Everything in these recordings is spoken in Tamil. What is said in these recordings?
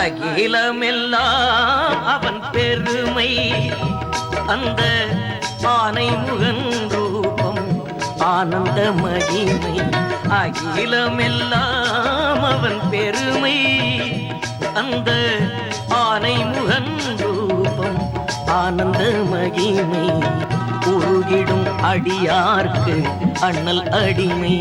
அகிலமெல்லாம் அவன் பெருமை. அந்த ஆனை முகன் ரூபம் ஆனந்த மகிமை. அகிலமெல்லாம் அவன் பெருமை. அந்த ஆனை முகன் ரூபம் ஆனந்த மகிமை. உருகிடும் அடியார்க்கு அண்ணல் அடிமை.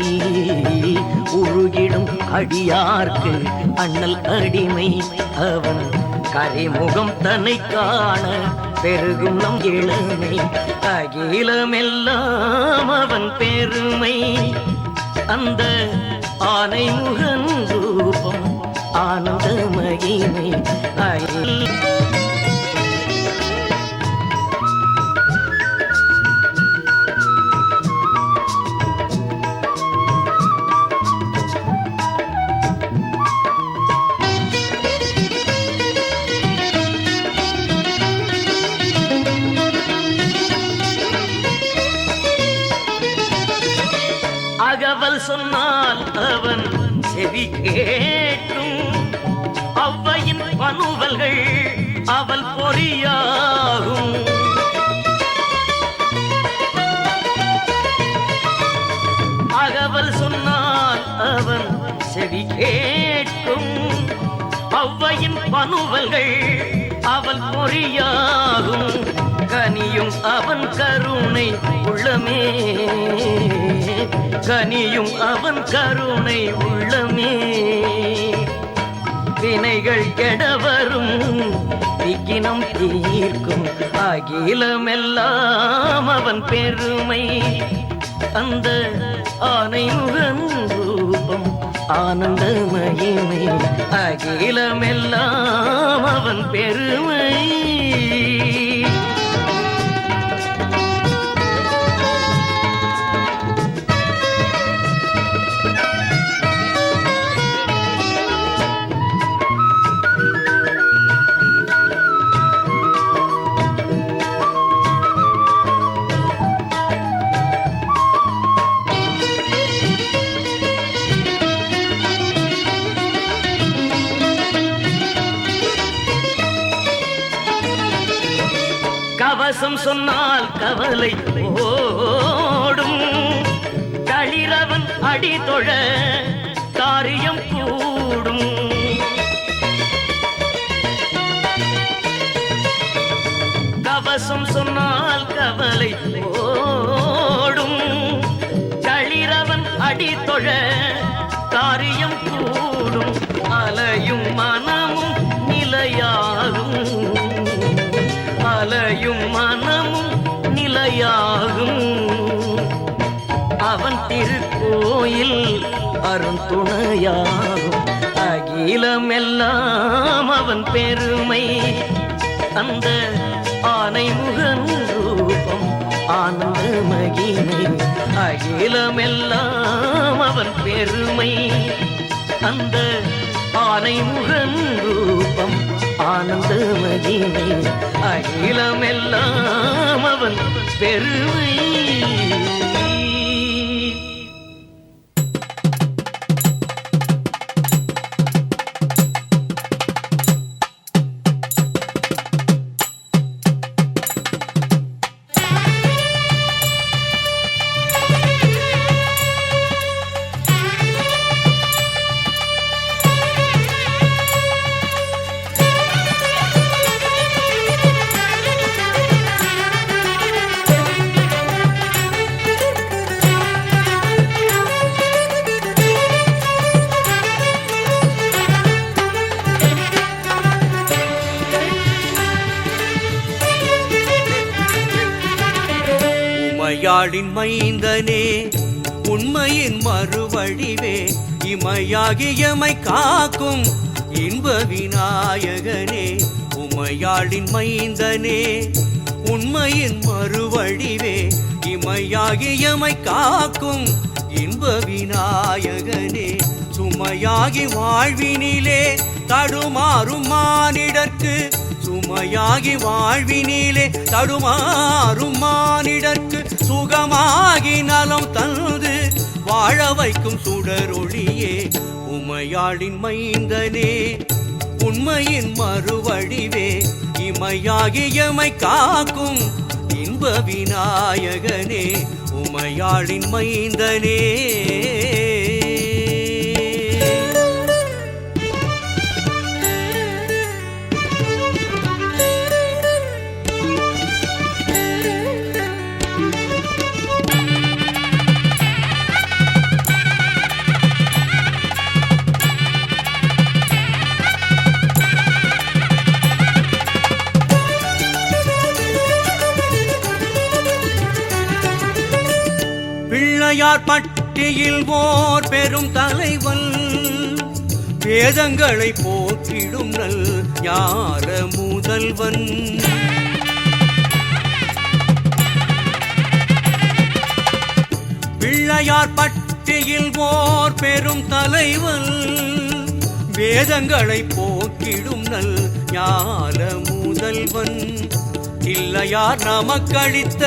உருகிடும் அடியார்க்கு அண்ணல் அடிமை. அவன் கரைமுகம் தன்னை காண பெருகும் நம் இளமை. அகிலமெல்லாம் அவன் பெருமை. அந்த ஆனை முகன் ரூபம் ஆனந்த மகிமை. அகவல் சொன்னால் அவன் செவி கேட்டும். அவ்வையின் பனுவல்கள் அவள் பொறியாகும். அகவல் சொன்னால் அவன் செவி கேட்கும். அவ்வையின் பனுவல்கள் அவள் பொறியாகும். கனியும் அவன் கருணை உள்ளமே. கனியும் அவன் கருணை உள்ளமே. வினைகள் கெடவரும் விக்கினம் தீர்க்கும். அகிலமெல்லாம் அவன் பெருமை. அந்த ஆனை முகன் ரூபம் ஆனந்த மகிமை. அகிலமெல்லாம் அவன் பெருமை. கவசம் சொன்னால் கவலை ஓடும். களிரவன் அடி தொழ காரியம் கூடும். கவசம் சொன்னால் கவலை ஓடும். களிரவன் அடி தொழ காரியம் கூடும். அலையும் மனமும் நிலையாகும். அலையும் மனமும் நிலையாகும். அவன் திருக்கோயில் அருந்துணையாகும். அகிலமெல்லாம் அவன் பெருமை. அந்த ஆனை முகன் ரூபம் ஆனந்த மகிமை. அகிலமெல்லாம் அவன் பெருமை. அந்த ஆனை முகன் ரூபம் ஆனந்த மகிமை. அகிலமெல்லாம் அவன் பெருமை. உமையாளின் மைந்தனே உண்மையின் மறுவடிவே. இமையாகியமை காக்கும் இன்ப விநாயகனே. உமையாளின் மைந்தனே உண்மையின் மறுவடிவே. இமையாகியமை காக்கும் இன்ப விநாயகனே. சுமையாகி வாழ்வினிலே தடுமாறும் மானிடர்க்கு. சுமையாகி வாழ்வினிலே தடுமாறும் மானிடர்க்கு. சுகமாகி நலம் தந்து வாழ வைக்கும் சுடரொளியே. உமையாளின் மைந்தனே உண்மையின் மறுவடிவே இமையாகியமை காக்கும் இன்ப விநாயகனே உமையாளின் மைந்தனே. பிள்ளையார் பட்டியில் ஓர் பெரும் தலைவன் வேதங்களை போற்றிடும் நல் ஞான முதல்வன். பிள்ளையார் பட்டியில் ஓர் பெரும் தலைவன் வேதங்களை போற்றிடும் நல் ஞான முதல்வன். இல்லையார் நமக்களித்த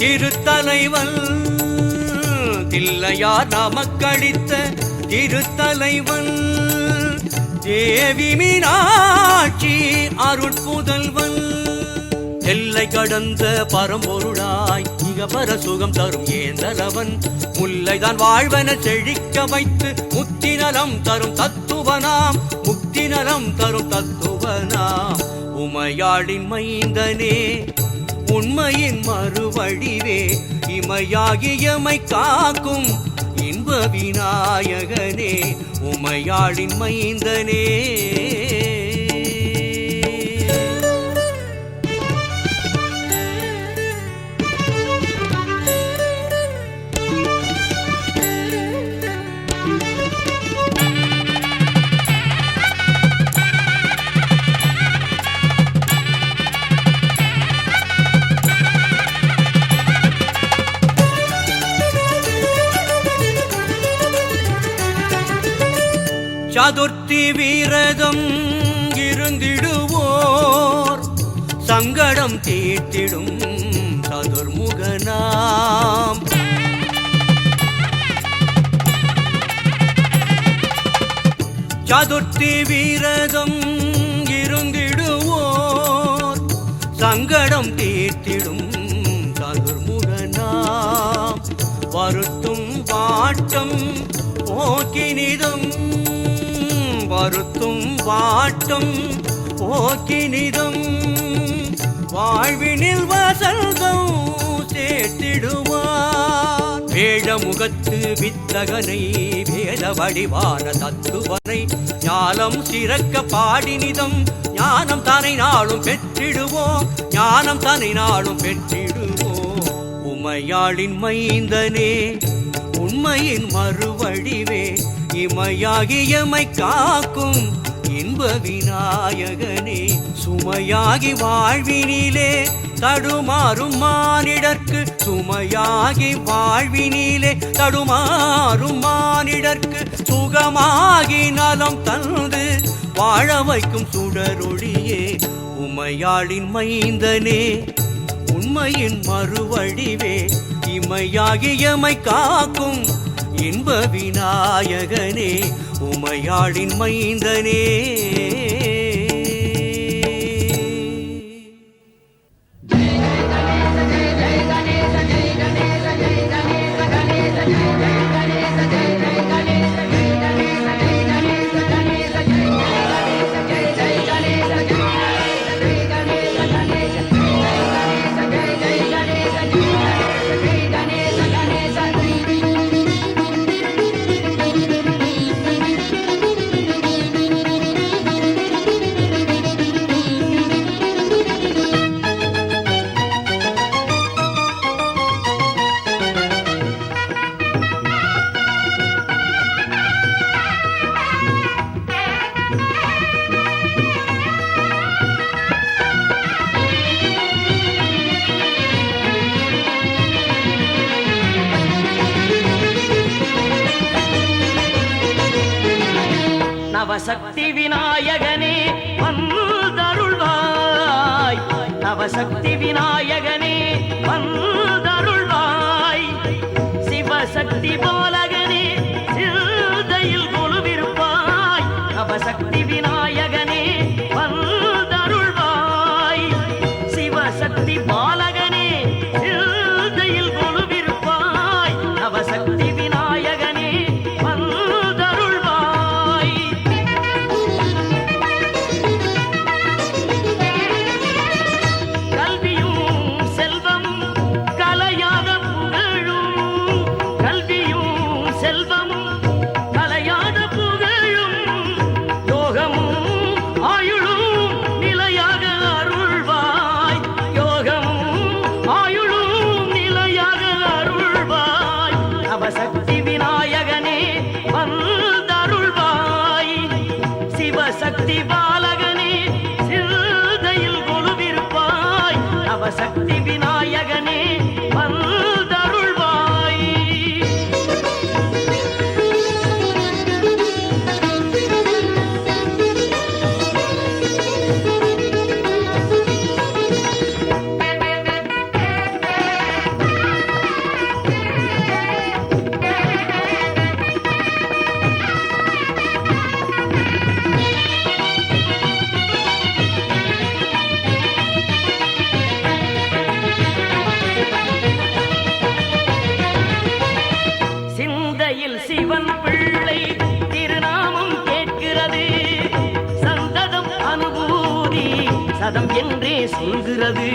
திருத்தலைவன் தில்லையார் நமக்களித்த திருத்தலைவன். தேவி மீனாட்சி அருட்புதல்வன். எல்லை கடந்த பரம்பொருளாய் இகபர சுகம் தரும் ஏந்தரவன். முல்லைதான் வாழ்வன செழிக்க வைத்து முக்தி நலம் தரும் தத்துவனாம் முக்தி நலம் தரும் தத்துவனாம் உமையாளின் மைந்தனே உண்மையின் மறுவடிவே இமையாகியமை காக்கும் இன்ப விநாயகனே உமையாளின் மைந்தனே. சதுர்த்தி வீரதம் இருந்திடுவோர் சங்கடம் தீர்த்திடும் சதுர்முகனாம். சதுர்த்தி வீரதம் இருந்திடுவோர் சங்கடம் தீர்த்திடும் சதுர்முகனாம். வருத்தும் வாட்டம் போக்கினிதம் வருத்தும் வாட்டம் போக்கினிதம் வாழ்வினில் வசந்தம் சேர்த்திடுவார். வேழமுகத்து வித்தகனை வேத வடிவான தத்துவனை ஞானம் சிறக்க பாடினிதம் ஞானம் தனை நாளும் பெற்றிடுவோம் ஞானம் தனை நாளும் பெற்றிடுவோம். உமையாளின் மைந்தனே உண்மையின் மறுவடிவே இமையாகியமை காக்கும் இன்ப விநாயகனே சுமையாகி வாழ்வினிலே தடுமாறும் மானிடர்க்கு சுமையாகி வாழ்வினிலே தடுமாறும் மானிடர்க்கு சுகமாகி நலம் தந்து வாழ வைக்கும் சுடரொளியே உமையாளின் மைந்தனே உண்மையின் மறுவடிவே இமையாகியமை காக்கும் இன்ப விநாயகனே உமையாளின் மைந்தனே. நவசக்தி விநாயகனே வந்தருள்வாய் நவசக்தி விநாயகனே வந்தருள்வாய் சிவசக்தி பாலகனே சிந்தையில் கொலுவிருப்பாய் நவசக்தி விநாயகனே சிவசக்தி பாலகனே சிந்தையில் கொலுவிருப்பாய் நவசக்தி விநாயகனே வந்தருள்வாய். சிந்தையில் சிவன் பிள்ளை திருநாமம் கேட்கிறது சந்ததம் அனுபூதி சதம் என்றே சொல்கிறது.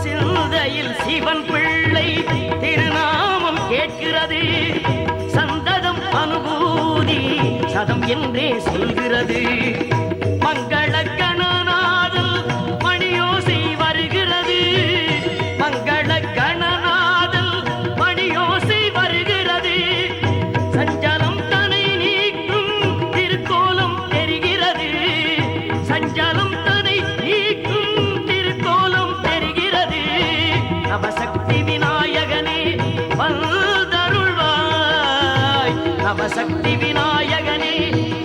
சிந்தையில் சிவன் பிள்ளை திருநாமம் கேட்கிறது சந்ததம் அனுபூதி சதம் என்றே சொல்கிறது. மங்கள கணநாதல் மணியோசை வருகிறது மங்கள கணநாதல் மணியோசை வருகிறது. சஞ்சலம் தனை நீக்கும் திருக்கோலம் தெரிகிறது சஞ்சலம் தனை நீக்கும் திருக்கோலம் தெரிகிறது. நவசக்தி விநாயகனே வந்தருள்வாய் நவசக்தி விநாயகனே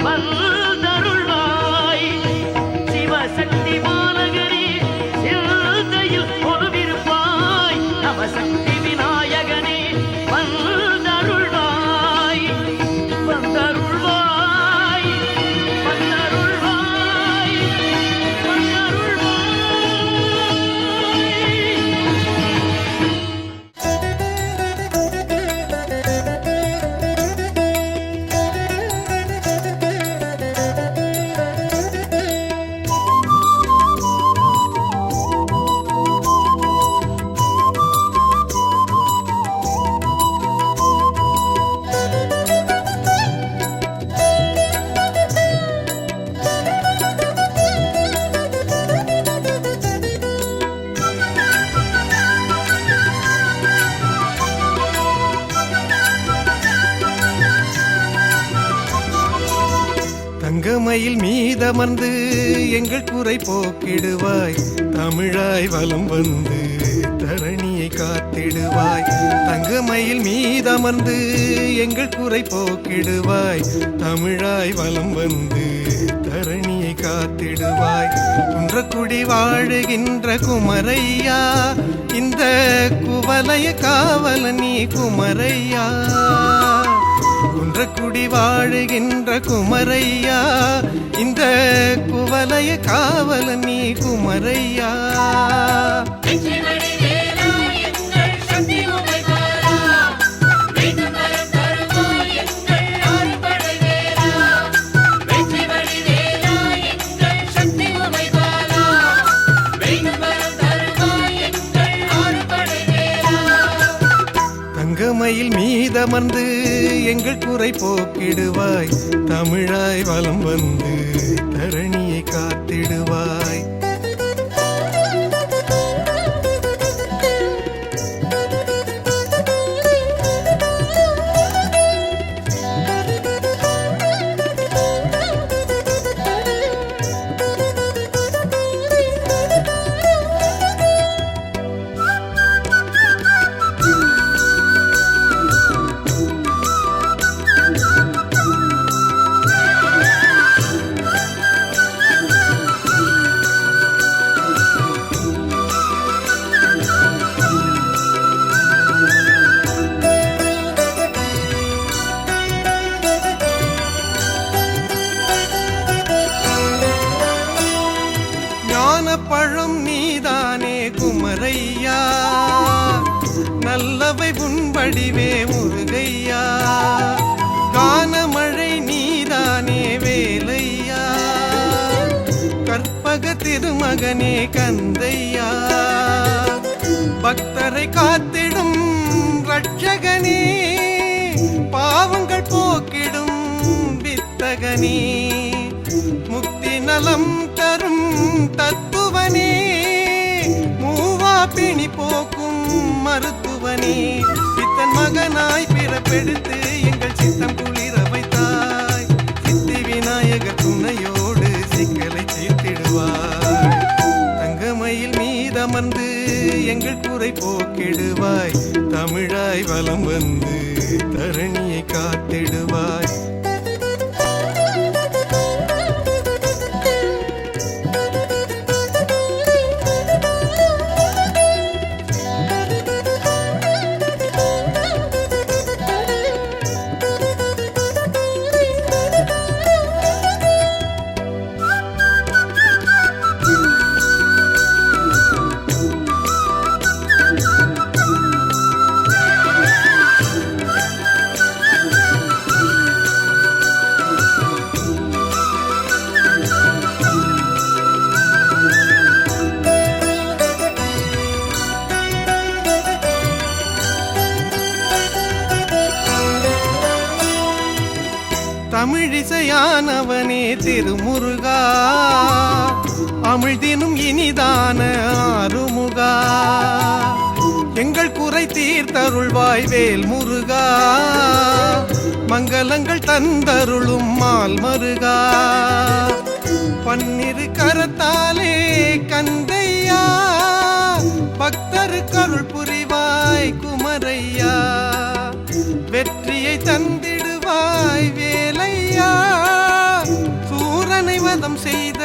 வந்தருள்வாய். சிவசக்தி பாலகனே சிந்தையில் கொலுவிருப்பாய் நவசக்தி விநாயகனே வந்தருள்வாய் வந்தருள்வாய் வந்தருள்வாய் வந்தருள்வாய். தங்கமயில் மீதமர்ந்து எங்கள் குறை போக்கிடுவாய் தமிழாய் வலம் வந்து தரணியை காத்திடுவாய். தங்கமயில் மீதமர்ந்து எங்கள் குறை போக்கிடுவாய் தமிழாய் வலம் வந்து தரணியை காத்திடுவாய். குன்றக்குடி வாழுகின்ற குமரையா இந்த குவலய காவல நீ குமரையா. குன்றக்குடி வாழுகின்ற குமரையா இந்த குவலய காவல நீ குமரையா. தங்கமயில் மீதமர்ந்து எங்கள் குறை போக்கிடுவாய் தமிழாய் வலம் வந்து தரணியை காத்திடுவாய். பழம் நீதானே குமரையா நல்லவை உன்படிவே முருகையா. கானமழை நீதானே வேலையா கற்பக திருமகனே கந்தையா. பக்தரை காத்திடும் ரட்சகனே பாவங்கள் போக்கிடும் வித்தகனே. முக்தி நலம் தரும் தத்துவனே மூவா பிணி போக்கும் மருத்துவனே. பித்தன் மகனாய் பிறப்பெடுத்து எங்கள் சித்தம் குளிர வைத்தாய். சித்தி விநாயகர் துணையோடு சிக்கலை தீர்த்திடுவாய். தங்கமயில் மீதமர்ந்து எங்கள் குறை போக்கிடுவாய். தமிழாய் வலம் வந்து தரணியை காத்திடுவாய். தமிழிசையானவனே திருமுருகா, அமிழ்தினும் இனிதான ஆறுமுகா, எங்கள் குறை தீர்த்தருள்வாய் வேல் முருகா, மங்களங்கள் தந்தருளும் மால் மருகா. பன்னிரு கரத்தாலே கந்தையா, பக்தருக்கு அருள் புரிவாய் குமரையா, வெற்றியை தந்திடுவாய் வேலையா, சூரனை வதம் செய்த